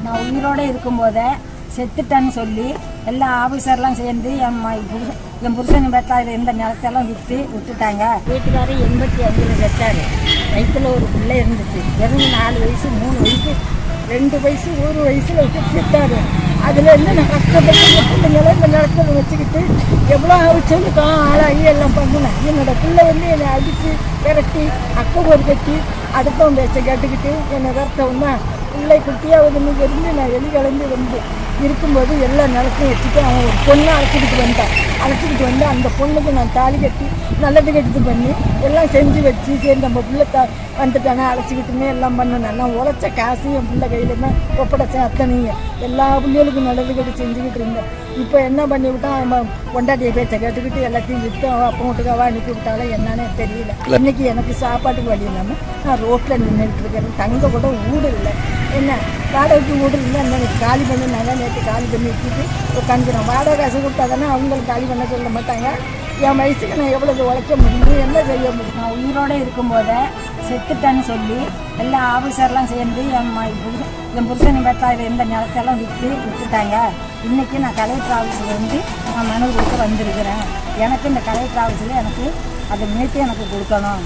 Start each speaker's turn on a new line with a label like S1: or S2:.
S1: நான் உயிரோடு இருக்கும்போதே செத்துட்டேன்னு சொல்லி எல்லா ஆஃபீஸர்லாம் சேர்ந்து என் புருஷன் பெற்றாரு இந்த நிலத்தெல்லாம் விட்டுட்டாங்க. வீட்டுக்காரர் 85 செத்தார். வயிற்றுல ஒரு பிள்ளை இருந்துச்சு. வெறும் 4 வயசு 3 வயசு 2 வயசு 1 வயசில் விட்டு செத்தார். அதுலேருந்து நான் கஷ்டப்பட்டு பிள்ளைங்களை இந்த நிலத்தில் வச்சுக்கிட்டு எவ்வளோ அவிச்சதுக்காக ஆளாகி எல்லாம் பண்ணினேன். என்னோடய பிள்ளை என்னை அடித்து விரட்டி அக்கை கட்டி அடுத்தவன் பேச்சை கேட்டுக்கிட்டு என்னை விரட்டவுன்னா பிள்ளை குட்டியாவதுன்னு இருந்து நான் வெளிக்கிழந்து இருக்கும்போது எல்லா நிலத்தையும் வச்சுட்டு அவன் ஒரு பொண்ணை அழைச்சிக்கிட்டு வந்தேன். அந்த பொண்ணுக்கு நான் தாலி கட்டி நல்லது கெடுத்து பண்ணி எல்லாம் செஞ்சு வச்சு சரி நம்ம பிள்ளை வந்துட்டானே அழைச்சிக்கிட்டுமே எல்லாம் பண்ணேன். நான் உழைச்ச காசு என் பிள்ளை கையில் தான் ஒப்படைச்சேன். அத்தனையும் எல்லா பிள்ளைகளுக்கும் நல்லது கட்டி செஞ்சுக்கிட்டு இருந்தேன். இப்போ என்ன பண்ணி விட்டான், அவன் பொண்டாட்டியை பேச்சை கேட்டுக்கிட்டு எல்லாத்தையும் விற்று அவன் அப்போ வீட்டுக்காவா அனுப்பி விட்டாலும் என்னன்னு தெரியல. இன்னைக்கு எனக்கு சாப்பாட்டுக்கு வழி இல்லாமல் நான் ரோட்டில் நின்றுட்டு இருக்கிறேன். தங்க கூட வீடு இல்லை. என்ன வாடகைக்கு வீடு இல்லை. எனக்கு காலி பண்ணி நான் நேற்று காலி பண்ணி வச்சுட்டு உட்காந்துக்கிறேன். வாடகை காசு கொடுத்தா தானே அவங்களுக்கு காலி பண்ண சொல்ல மாட்டாங்க. என் வயசுக்கு நான் எவ்வளவு உழைக்க முடியும், என்ன செய்ய முடியும்? நான் உயிரோடு இருக்கும்போதே செத்துட்டேன்னு சொல்லி எல்லா ஆஃபீஸர்லாம் சேர்ந்து என் புருஷன் பெற்றாரு இந்த நிலத்தெல்லாம் விட்டுட்டாங்க. இன்றைக்கி நான் கலெக்டர் ஆஃபீஸில் வந்து நான் மனு கொடுக்க வந்திருக்கிறேன். எனக்கு இந்த கலெக்டர் ஆஃபீஸில் எனக்கு அதை மீட்டு எனக்கு கொடுக்கணும்.